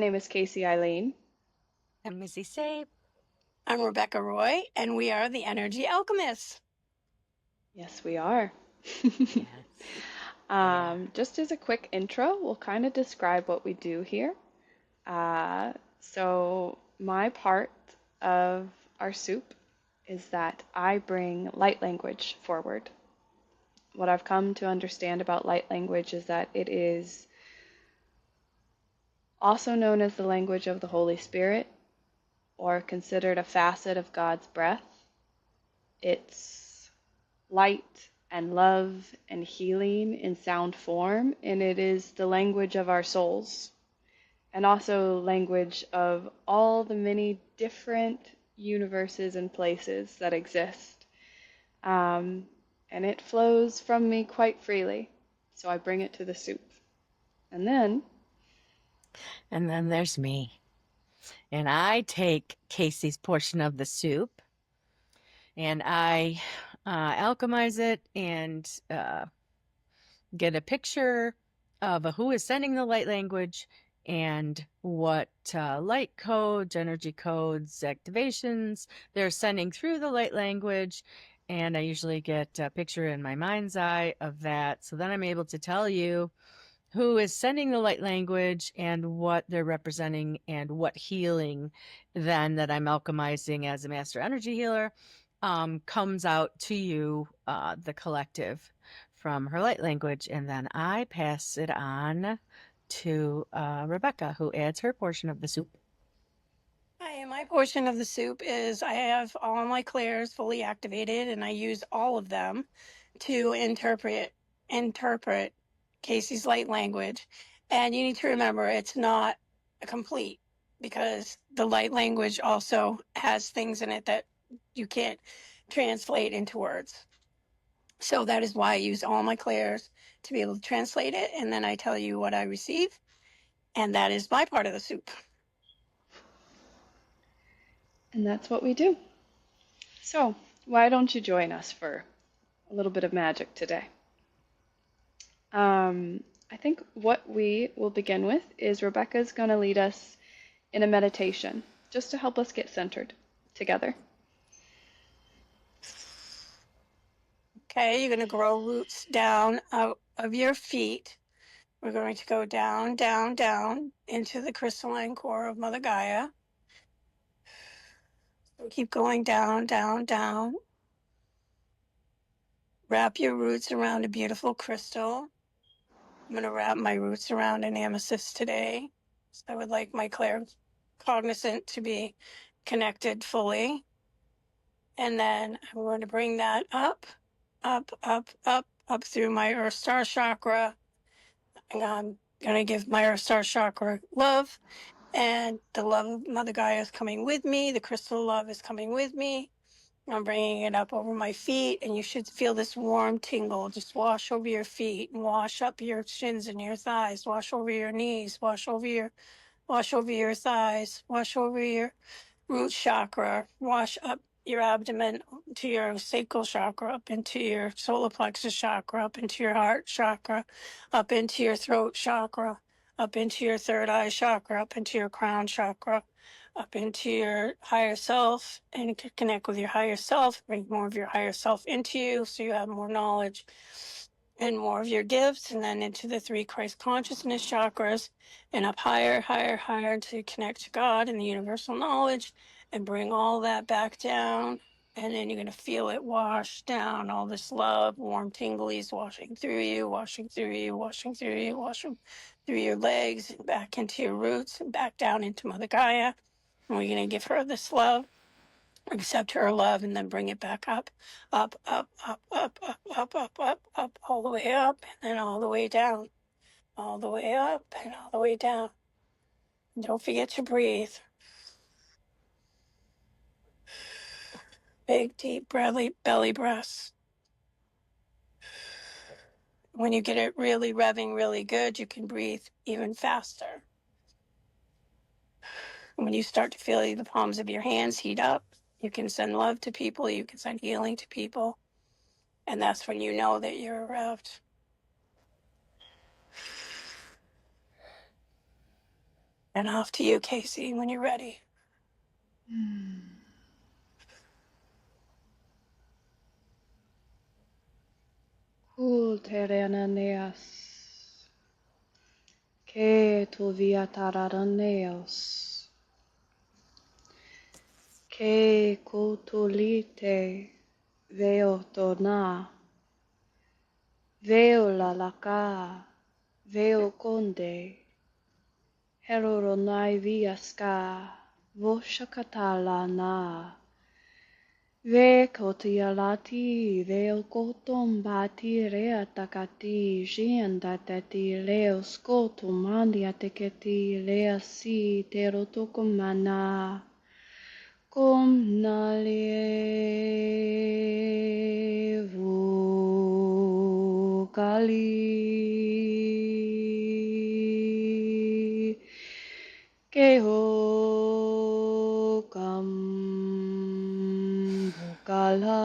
name is Casey Eileen. I'm Missy Sape. I'm Rebecca Roy, and we are the Energy Alchemists. Yes, we are. Yes, we are. Just as a quick intro, we'll kind of describe what we do here. So, my part of our soup is that I bring light language forward. What I've come to understand about light language is that it is also known as the language of the Holy Spirit, or considered a facet of God's breath. It's light and love and healing in sound form, and it is the language of our souls, and also language of all the many different universes and places that exist. And it flows from me quite freely, so I bring it to the soup. And then And then there's me. And I take Casey's portion of the soup and I alchemize it and get a picture of who is sending the light language and what light codes, energy codes, activations they're sending through the light language. And I usually get a picture in my mind's eye of that. So then I'm able to tell you who is sending the light language and what they're representing and what healing then that I'm alchemizing as a master energy healer comes out to you, the collective, from her light language. And then I pass it on to Rebecca, who adds her portion of the soup. Hi, my portion of the soup is I have all my clairs fully activated, and I use all of them to interpret Casey's light language. And you need to remember it's not a complete, because the light language also has things in it that you can't translate into words. So that is why I use all my clairs to be able to translate it, and then I tell you what I receive, and that is my part of the soup. And that's what we do. So, why don't you join us for a little bit of magic today? I think what we will begin with is Rebecca's going to lead us in a meditation just to help us get centered together. Okay, you're going to grow roots down out of your feet. We're going to go down, down, down into the crystalline core of Mother Gaia. So keep going down, down, down. Wrap your roots around a beautiful crystal. I'm going to wrap my roots around an amethyst today. So I would like my claircognizant to be connected fully. And then I'm going to bring that up, up, up, up, up through my Earth Star chakra. And I'm going to give my Earth Star chakra love. And the love of Mother Gaia is coming with me. The crystal love is coming with me. I'm bringing it up over my feet, and you should feel this warm tingle just wash over your feet and wash up your shins and your thighs, wash over your knees, wash over your thighs, wash over your root chakra, wash up your abdomen to your sacral chakra, up into your solar plexus chakra, up into your heart chakra, up into your throat chakra, up into your third eye chakra, up into your crown chakra, up into your higher self, and to connect with your higher self, bring more of your higher self into you so you have more knowledge and more of your gifts, and then into the three Christ consciousness chakras, and up higher, higher, higher to connect to God and the universal knowledge, and bring all that back down. And then you're going to feel it wash down, all this love, warm tinglies washing through you, washing through you, washing through you, washing through your legs, and back into your roots, and back down into Mother Gaia. And we're going to give her this love, accept her love, and then bring it back up, up, up, up, up, up, up, up, up, up, all the way up, and then all the way down, all the way up, and all the way down. And don't forget to breathe. Big, deep belly breaths. When you get it really revving really good, you can breathe even faster. When you start to feel the palms of your hands heat up, you can send love to people, you can send healing to people, and that's when you know that you're arrived. And off to you, Casey, when you're ready. Kul terenaneas. Ke tu viataraneos. Ke kutulite veo dona. Veo la laka. Veo conde. Heroronai viaska. Voshakatala na. Ve kotialati veo kotom bati rea takati jianda tati leo skoto mandia teketi lea si terotokomana kom nalie vukali keho kam Kala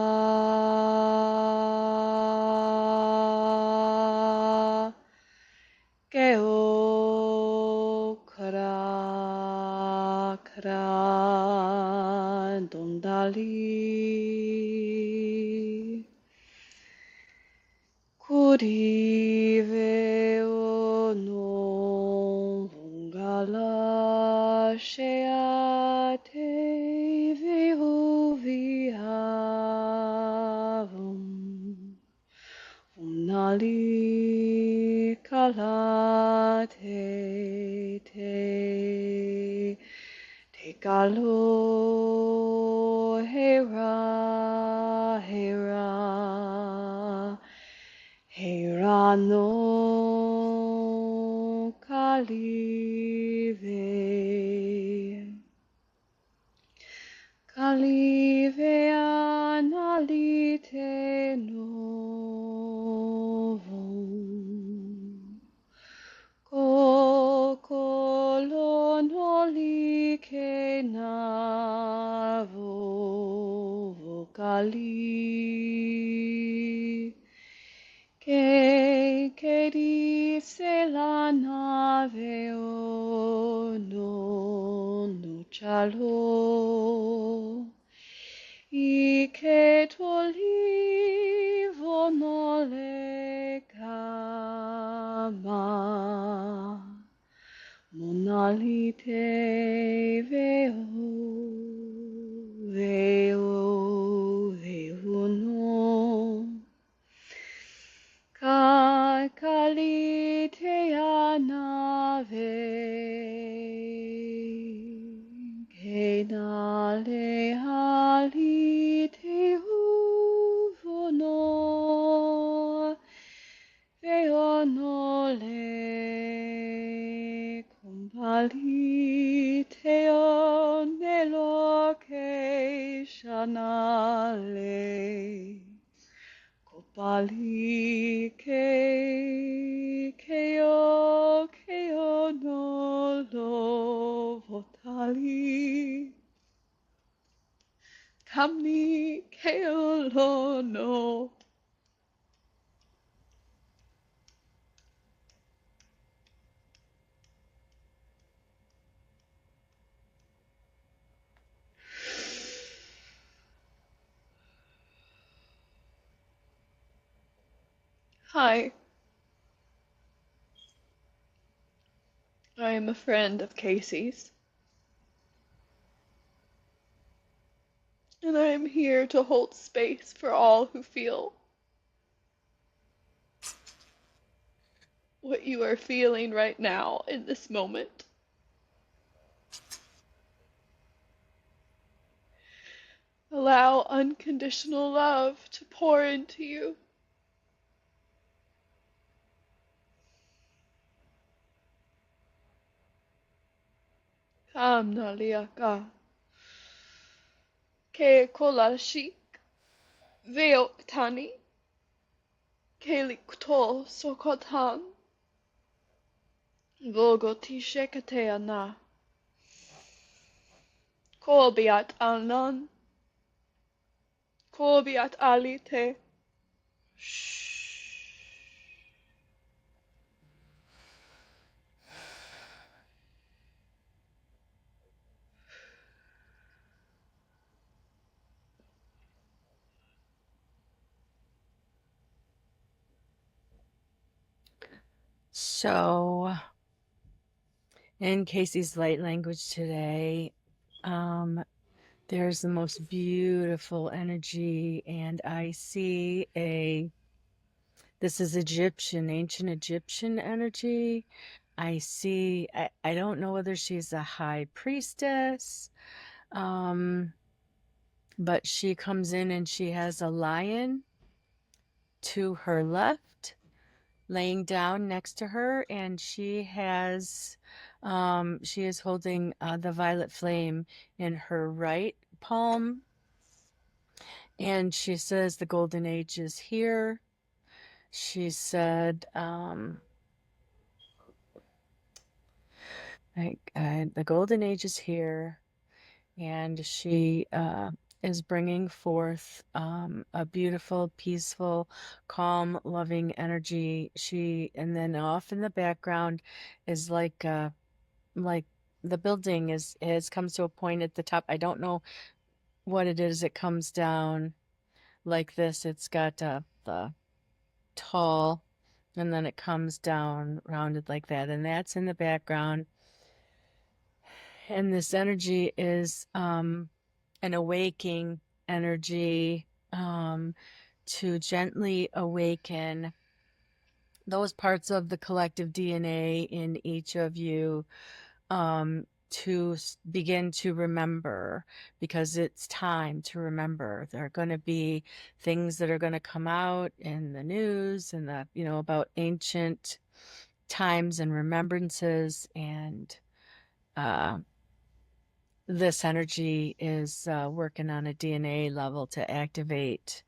Keo Kara Kara Dondali Kuri Veo no Vungala Sheate Veo Vihavum Nali kala te kalo hera hera no Kalive analite novum. Kokolonoli ke navo vocali. Che disse la nave non cielo I che t'olivo non le cama monalite veo no Kalite nave Kenale halite uvono Veonole compalite onelo che shanale Kopali keo no lo votali kamni keo lo no. Hi, I am a friend of Casey's, and I am here to hold space for all who feel what you are feeling right now in this moment. Allow unconditional love to pour into you. Kam naliaka. Ke kolashik. Veoktani. Kelikto sokotan. Vogoti shekateana. Kolbiat anan. Kolbiat alite. So, in Casey's light language today, there's the most beautiful energy, and I see this is Egyptian, ancient Egyptian energy. I don't know whether she's a high priestess, but she comes in and she has a lion to her left laying down next to her, and she is holding the violet flame in her right palm, and she says the golden age is here. She said the golden age is here, and she is bringing forth a beautiful, peaceful, calm, loving energy. And then off in the background is like the building has comes to a point at the top. I don't know what it is. It comes down like this. It's got the tall, and then it comes down rounded like that, and that's in the background. And this energy is an awakening energy, to gently awaken those parts of the collective DNA in each of you, to begin to remember, because it's time to remember. There are going to be things that are going to come out in the news and about ancient times and remembrances, and this energy is working on a DNA level to activate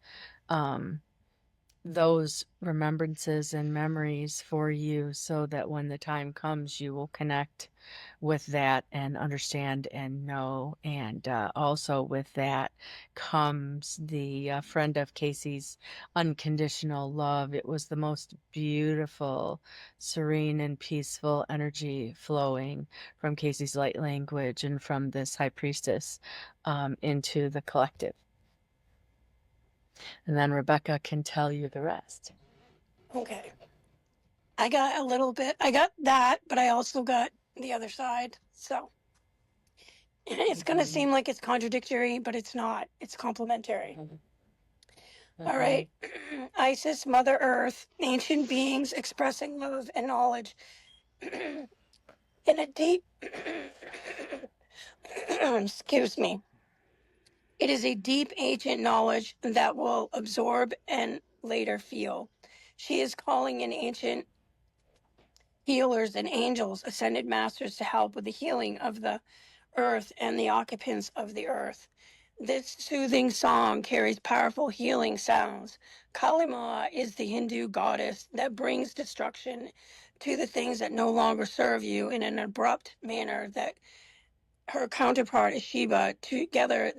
those remembrances and memories for you, so that when the time comes, you will connect with that and understand and know. And also with that comes the friend of Casey's unconditional love. It was the most beautiful, serene, and peaceful energy flowing from Casey's light language and from this high priestess into the collective. And then Rebecca can tell you the rest. Okay. I got a little bit. I got that, but I also got the other side. So it's going to seem like it's contradictory, but it's not. It's complementary. All right. Isis, Mother Earth, ancient beings expressing love and knowledge in a deep, excuse me. It is a deep, ancient knowledge that will absorb and later feel. She is calling in ancient healers and angels, ascended masters, to help with the healing of the earth and the occupants of the earth. This soothing song carries powerful healing sounds. Kali Ma is the Hindu goddess that brings destruction to the things that no longer serve you in an abrupt manner. That her counterpart is Shiva. Together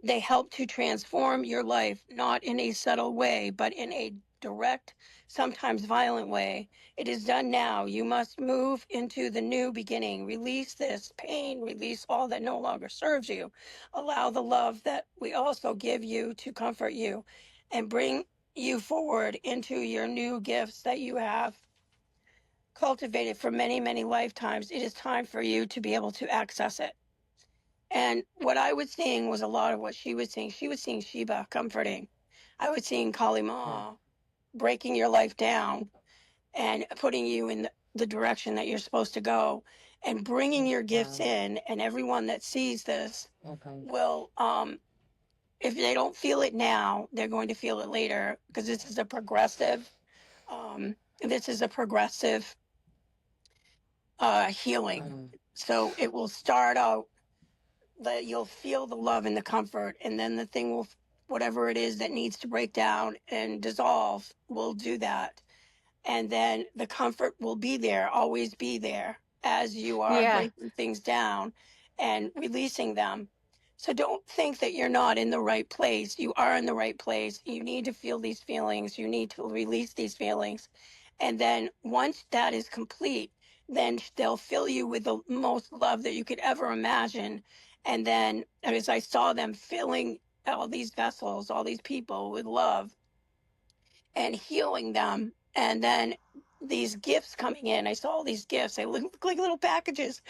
they help to transform your life, not in a subtle way, but in a direct, sometimes violent way. It is done now. You must move into the new beginning. Release this pain, release all that no longer serves you. Allow the love that we also give you to comfort you and bring you forward into your new gifts that you have cultivated for many, many lifetimes. It is time for you to be able to access it. And what I was seeing was a lot of what she was seeing. She was seeing Shiva comforting. I was seeing Kali Ma breaking your life down and putting you in the direction that you're supposed to go, and bringing your gifts in. And everyone that sees this will, if they don't feel it now, they're going to feel it later, because this is a progressive, healing. So it will start out that you'll feel the love and the comfort, and then the thing will, whatever it is that needs to break down and dissolve, will do that. And then the comfort will be there, always be there, as you are breaking things down and releasing them. So don't think that you're not in the right place. You are in the right place. You need to feel these feelings. You need to release these feelings. And then once that is complete, then they'll fill you with the most love that you could ever imagine. And then as I saw them filling all these vessels, all these people with love and healing them, And then these gifts coming in, I saw all these gifts. They look like little packages,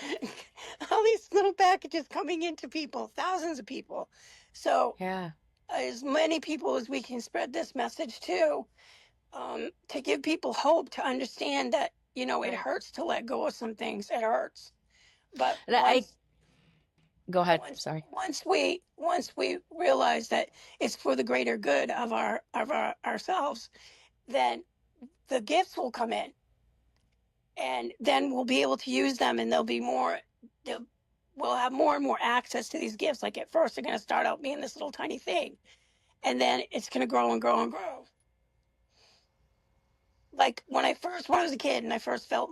all these little packages coming into people, thousands of people. So Yeah. as many people as we can spread this message to give people hope, to understand that, you know, it Right. hurts to let go of some things. It hurts. But And I go ahead. once Sorry. once we realize that it's for the greater good of ourselves, then the gifts will come in, and then we'll be able to use them, and there'll be more. We'll have more and more access to these gifts. Like at first, they're going to start out being this little tiny thing, and then it's going to grow and grow and grow. Like when I was a kid and I first felt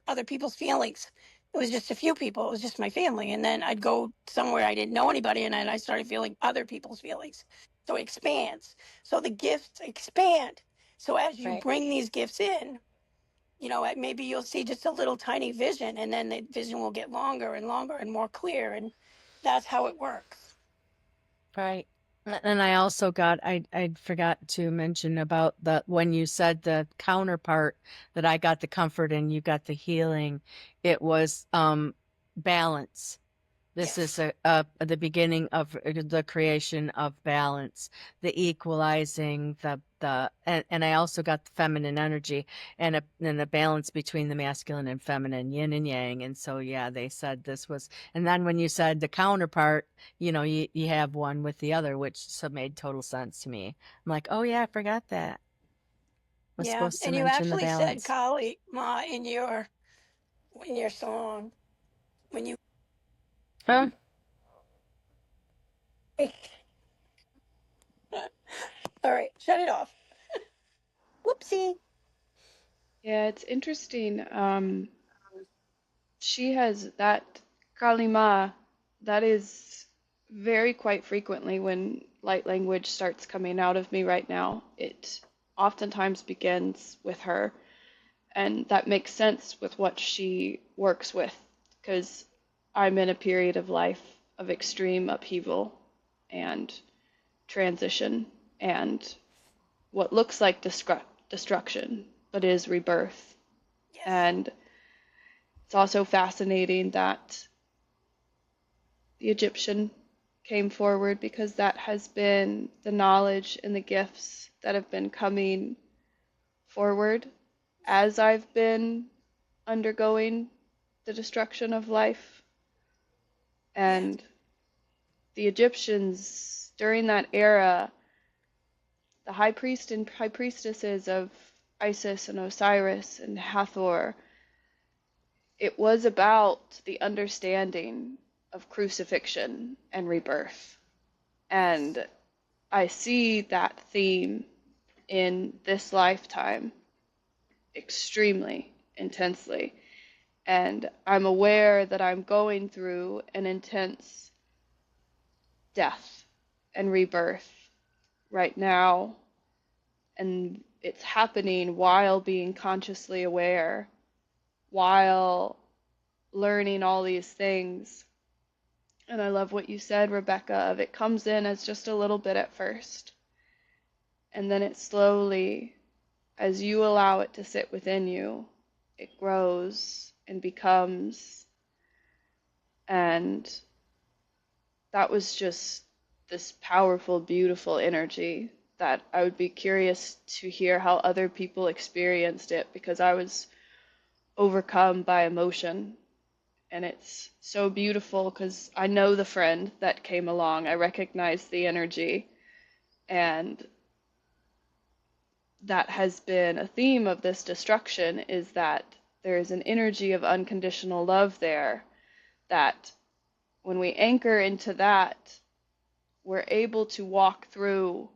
other people's feelings, it was just a few people. It was just my family. And then I'd go somewhere I didn't know anybody, and then I started feeling other people's feelings. So it expands. So the gifts expand. So as you Right. bring these gifts in, you know, maybe you'll see just a little tiny vision, and then the vision will get longer and longer and more clear. And that's how it works. Right. And I also I forgot to mention about when you said the counterpart, that I got the comfort and you got the healing. It was balance. This Yes. is the beginning of the creation of balance, the equalizing, and I also got the feminine energy and a balance between the masculine and feminine, yin and yang. And so, yeah, they said this was, and then when you said the counterpart, you have one with the other, which so made total sense to me. I'm like, oh yeah, I forgot that. Was Yeah. supposed to And you mention the actually said balance. Kali Ma in your song when you Huh? all right, shut it off. Whoopsie. Yeah, it's interesting. She has that kalima, that is very quite frequently when light language starts coming out of me right now. It oftentimes begins with her, and that makes sense with what she works with, because I'm in a period of life of extreme upheaval and transition and what looks like destruction, but is rebirth. Yes. And it's also fascinating that the Egyptian came forward, because that has been the knowledge and the gifts that have been coming forward as I've been undergoing the destruction of life. Yes. And the Egyptians during that era, the high priest and high priestesses of Isis and Osiris and Hathor, it was about the understanding of crucifixion and rebirth. And I see that theme in this lifetime extremely intensely. And I'm aware that I'm going through an intense death and rebirth right now. And it's happening while being consciously aware, while learning all these things. And I love what you said, Rebecca, of it comes in as just a little bit at first. And then it slowly, as you allow it to sit within you, it grows and becomes. And that was just this powerful, beautiful energy that I would be curious to hear how other people experienced it, because I was overcome by emotion. And it's so beautiful because I know the friend that came along. I recognize the energy. And that has been a theme of this destruction, is that there is an energy of unconditional love there, that when we anchor into that, we're able to walk through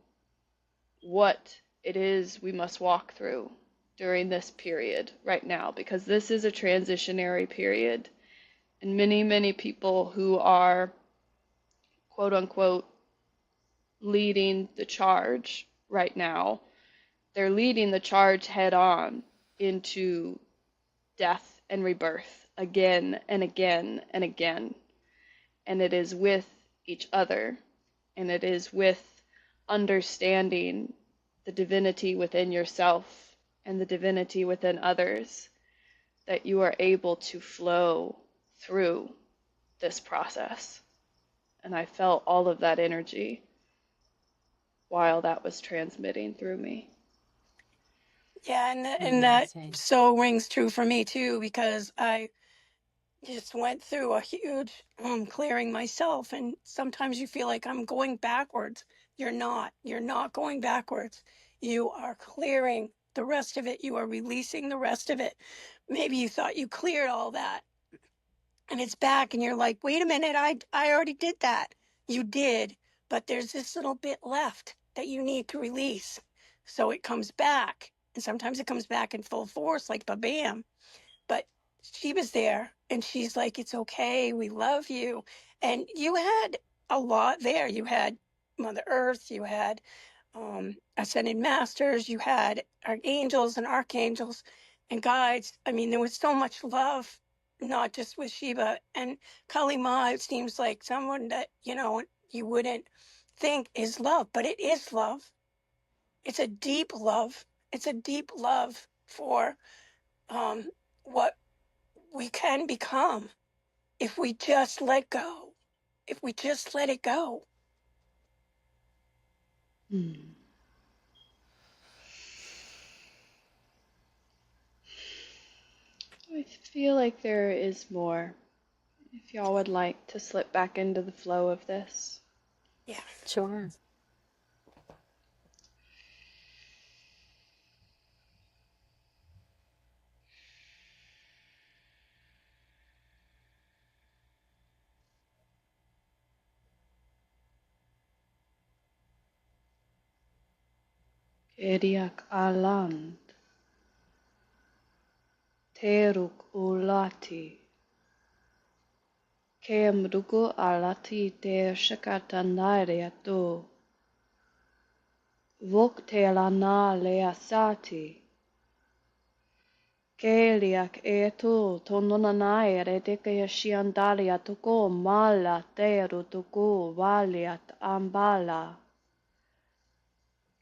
what it is we must walk through during this period right now, because this is a transitionary period. And many, many people who are, quote unquote, leading the charge right now, they're leading the charge head on into death and rebirth again and again and again. And it is with each other, and it is with understanding the divinity within yourself and the divinity within others, that you are able to flow through this process. And I felt all of that energy while that was transmitting through me. Yeah, and that Amazing. so rings true for me too, because I just went through a huge clearing myself, and sometimes you feel like I'm going backwards. You're not. You're not going backwards. You are clearing the rest of it. You are releasing the rest of it. Maybe you thought you cleared all that, and it's back, and you're like, wait a minute, I already did that. You did, but there's this little bit left that you need to release. So it comes back, and sometimes it comes back in full force, like bam. But she was there, and she's like, it's okay, we love you. And you had a lot there. You had Mother Earth, you had ascended masters, you had angels and archangels and guides. I mean, there was so much love, not just with Shiva and Kali Ma. It seems like someone that you wouldn't think is love, but it is love. It's a deep love. It's a deep love for what we can become if we just let go. If we just let it go. I feel like there is more. If y'all would like to slip back into the flow of this. Yeah. Sure. Kediak aland, teruk ulati, kemrugu alati te shakatandaria to, vok te lana leasati, keliak etu tononanae redeke shiandalia toko mala teru toko valiat ambala.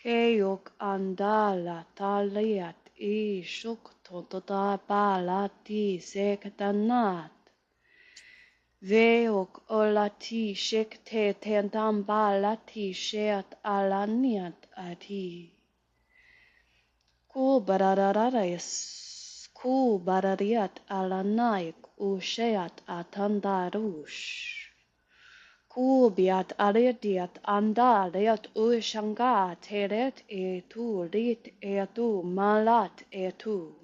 Keyok andala taliat I shuk totota balati sekatanat. Veok olati shekte tentam balati sheat alaniat ati. Ku barariat alanaik usheat atandarush. Kubiat arediat anda leat ushanga teret e tu lit e tu malat e tu.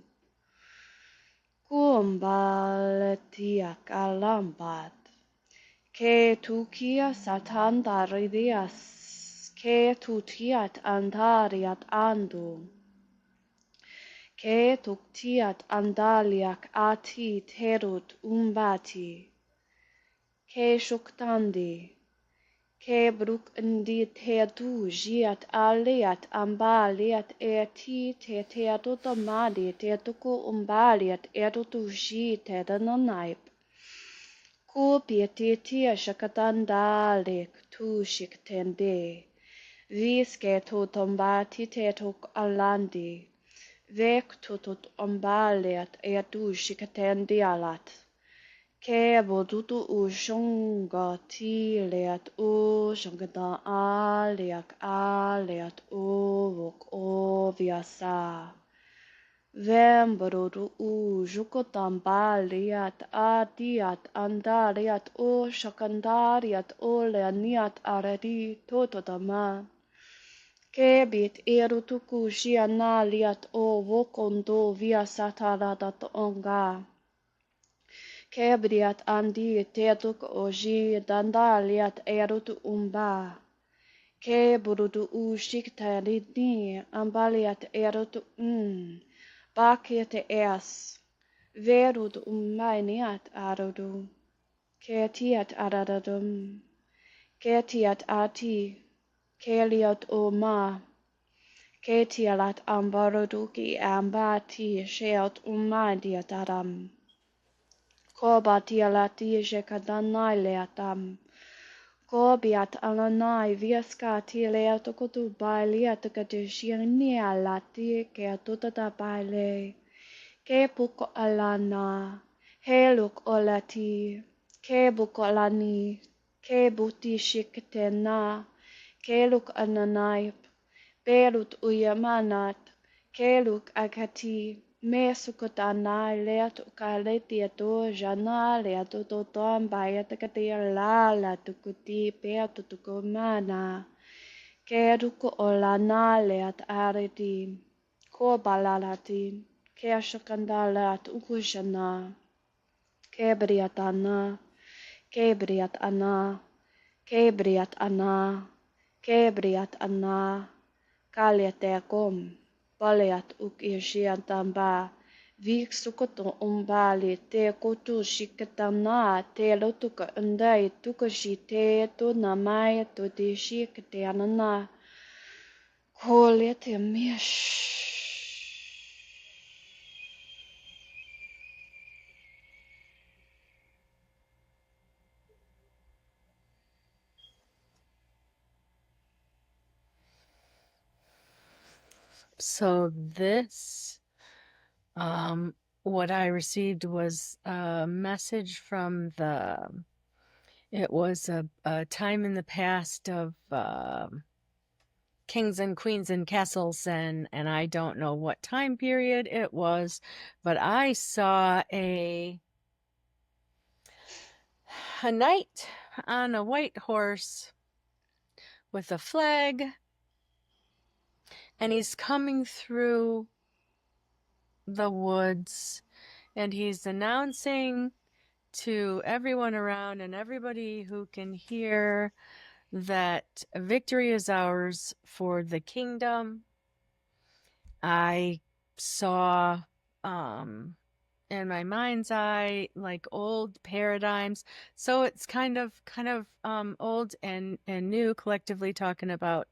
Kumbaletiak alambat. Ke tukia satandaridias. Ke tutiat andariat andu. Ke tuktiat andaliak ati terut umbati. Ke shuktandi. Ke bruk ndi te tu jiat aliat ambaliat e ti te atomadi te tuku umbaliat e tu ji te danaip. Ku pieti tia shakatandalik tu shiktende. Viske tu tombati te tuk alandi. Vek tu tut umbaliat e tu shikatendialat. Ke bodutu u shunga ti leat u shungada a leat u vok o viasa. Vembarudu u jukotam liat a diat anda leat u shakandariat o leaniat aredi totodama. Ke bit erutuku shiana liat o vokondo viasataradat onga. Kebriat andi tetuk oji dandaliat erut umba. Keburudu ushiktaridni ambaliat erut Bakiat es. Verud umainiat arudu. Ketiat aradadum. Ketiat ati. Keliat uma. Ketialat ambaruduki ambati sheot umaidiat adam. Kobatia latia shekadanailiatam. Ko biat alanai viaska ti lea tokotu bai lea takatu shiania lati ke atotata bai le. Ke puko alana. He luk olati. Ke buko alani. Ke buti shiketena. Ke luk ananaip. Berut uyamanat. Ke luk akati. Me sukotanai leat ukaleti ato jana leato totom baya takatia la tukuti pea tutukumana. Ke ruko olana leat areti. Ko balalati. Ke ashakandalat ukushana. Ke briatana. Ke briat ana. Ke briat ana. Ke briat ana. Kaljete kom. Paljat uk ishian tamba. Viik sukoto umbali te kotu shikatana te lotuka undai tukashi te to namai to te shikate anana. Koljete mish. So this, what I received was a message from it was a time in the past of kings and queens and castles, and I don't know what time period it was, but I saw a knight on a white horse with a flag, and he's coming through the woods, and he's announcing to everyone around and everybody who can hear that victory is ours for the kingdom. I saw in my mind's eye like old paradigms, so it's kind of old and new, collectively talking about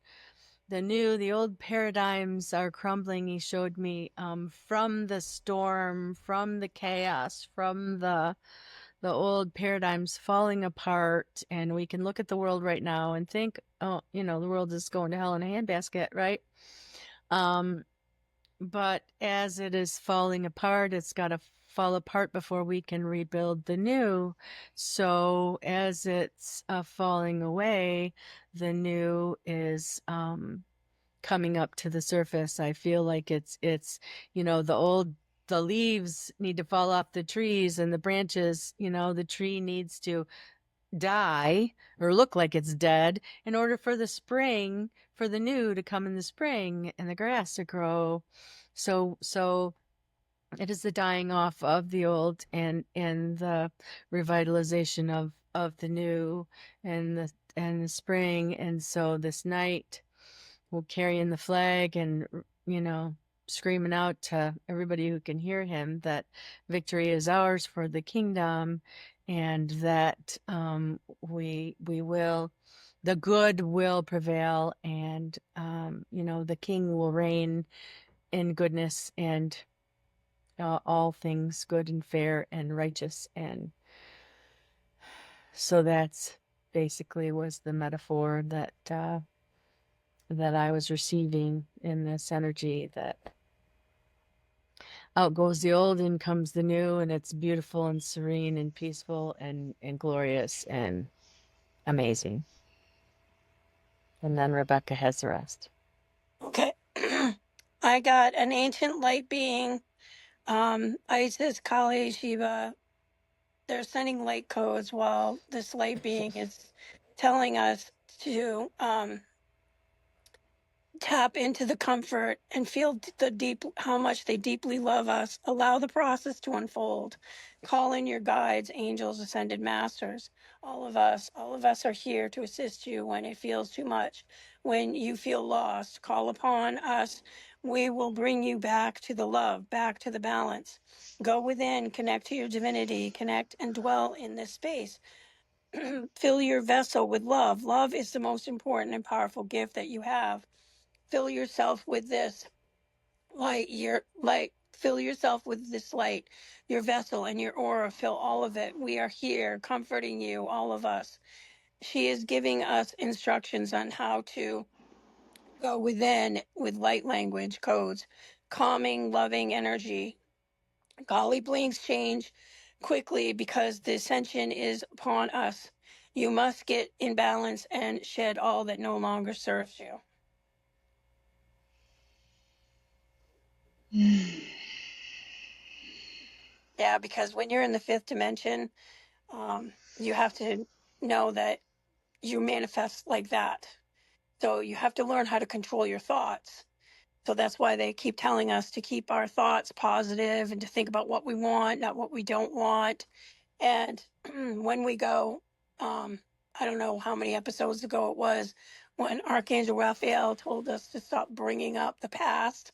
the old paradigms are crumbling. He showed me from the storm, from the chaos, from the old paradigms falling apart, and we can look at the world right now and think, oh, the world is going to hell in a handbasket, right? But as it is falling apart, it's got to fall apart before we can rebuild the new. So as it's falling away, the new is coming up to the surface. I feel like it's the leaves need to fall off the trees, and the branches, the tree needs to die or look like it's dead in order for the new to come in the spring and the grass to grow. So it is the dying off of the old and the revitalization of the new and the spring. And so this night will carry in the flag and screaming out to everybody who can hear him that victory is ours for the kingdom, and that the good will prevail, and the king will reign in goodness and all things good and fair and righteous. And so that's basically was the metaphor that I was receiving in this energy, that out goes the old, in comes the new, and it's beautiful and serene and peaceful and glorious and amazing. And then Rebecca has the rest. Okay. I got an ancient light being, Isis, Kali, Shiva. They're sending light codes while this light being is telling us to tap into the comfort and feel how much they deeply love us. Allow the process to unfold. Call in your guides, angels, ascended masters. All of us are here to assist you when it feels too much. When you feel lost, call upon us. We will bring you back to the love, back to the balance. Go within, connect to your divinity, connect and dwell in this space. Fill your vessel with love. Love is the most important and powerful gift that you have. Fill yourself with this light, fill yourself with this light, your vessel and your aura, fill all of it. We are here comforting you, all of us. she is giving us instructions on how to go within with light language codes, calming, loving energy. Golly blinks change quickly because the ascension is upon us. You must get in balance and shed all that no longer serves you. Yeah, because when you're in the fifth dimension, you have to know that you manifest like that. So you have to learn how to control your thoughts. So that's why they keep telling us to keep our thoughts positive and to think about what we want, not what we don't want. And when we go, I don't know how many episodes ago it was, when Archangel Raphael told us to stop bringing up the past.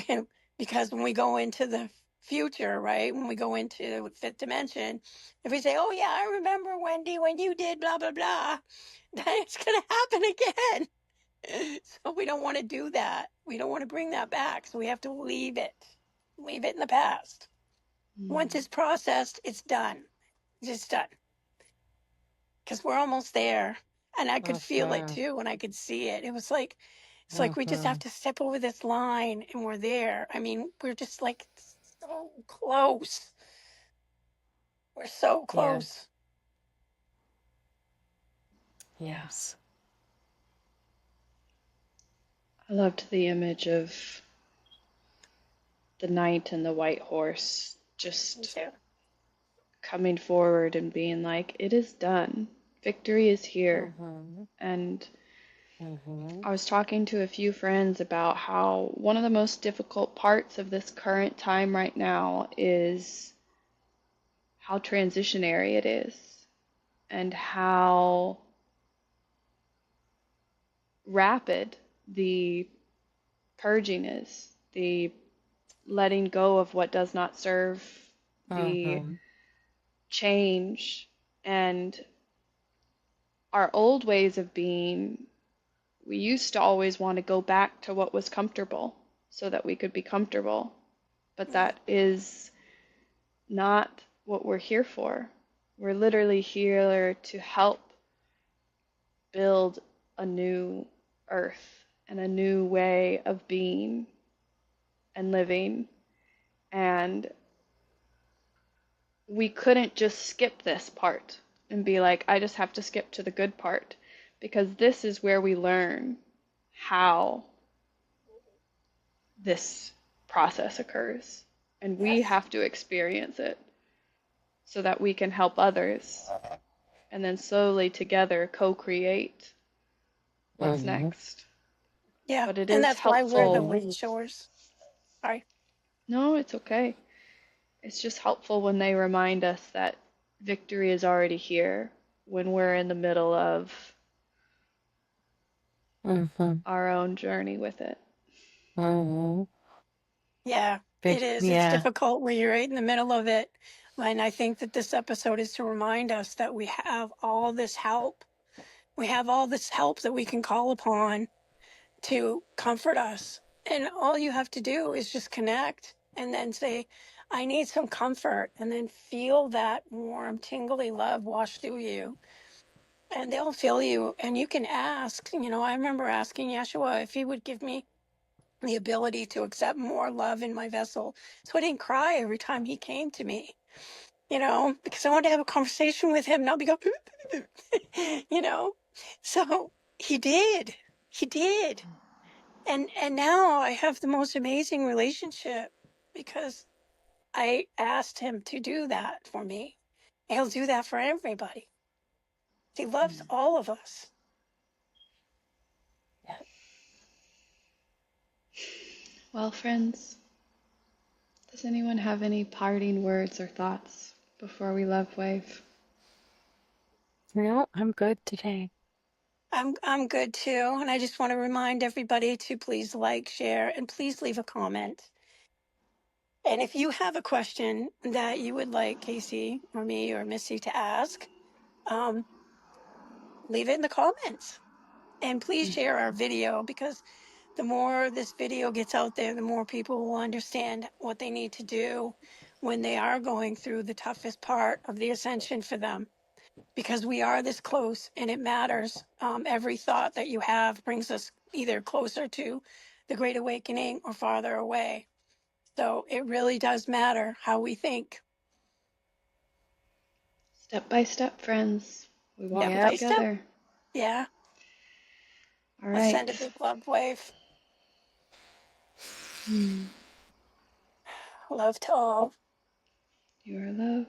And because when we go into the future, right, when we go into fifth dimension, if we say, oh, yeah, I remember, Wendy, when you did blah, blah, blah, then it's going to happen again. So we don't want to do that. We don't want to bring that back. So we have to leave it in the past. Once it's processed, it's done. It's just done. Because we're almost there. And I could feel it too, and I could see it. It was like, it's like we just have to step over this line and we're there. I mean, we're just like so close. We're so close. Yes. I loved the image of the knight and the white horse just coming forward and being like, it is done. Victory is here. And I was talking to a few friends about how one of the most difficult parts of this current time right now is how transitionary it is and how rapid the purging is, the letting go of what does not serve, the change, and our old ways of being. We used to always want to go back to what was comfortable so that we could be comfortable, but that is not what we're here for. We're literally here to help build a new earth and a new way of being and living. And we couldn't just skip this part and be like, I just have to skip to the good part, because this is where we learn how this process occurs. And we have to experience it so that we can help others and then slowly together co-create what's next. Yeah, But it and is that's why we're the helpful. wind shores. Sorry. No, it's okay. It's just helpful when they remind us that victory is already here when we're in the middle of our own journey with it. Yeah, it is. It's difficult when you're right in the middle of it. And I think that this episode is to remind us that we have all this help. We have all this help that we can call upon to comfort us. And all you have to do is just connect and then say, I need some comfort. And then feel that warm, tingly love wash through you. And they'll fill you. And you can ask. You know, I remember asking Yeshua if he would give me the ability to accept more love in my vessel. So I didn't cry every time he came to me, you know, because I wanted to have a conversation with him, not be go, you know. So he did. He did. And now I have the most amazing relationship because I asked him to do that for me. And he'll do that for everybody. He loves all of us. Well, friends, does anyone have any parting words or thoughts before we love wave? No, I'm good today. I'm good too. And I just want to remind everybody to please like, share, and please leave a comment. And if you have a question that you would like Casey or me or Missy to ask, leave it in the comments. And please share our video, because the more this video gets out there, the more people will understand what they need to do when they are going through the toughest part of the ascension for them. because we are this close and it matters. Every thought that you have brings us either closer to the Great Awakening or farther away. So it really does matter how we think. Step by step, friends. We walk Step it Yep. by step. together. Yeah. All Let's send a right. big love wave. Hmm. Love to all. You are love.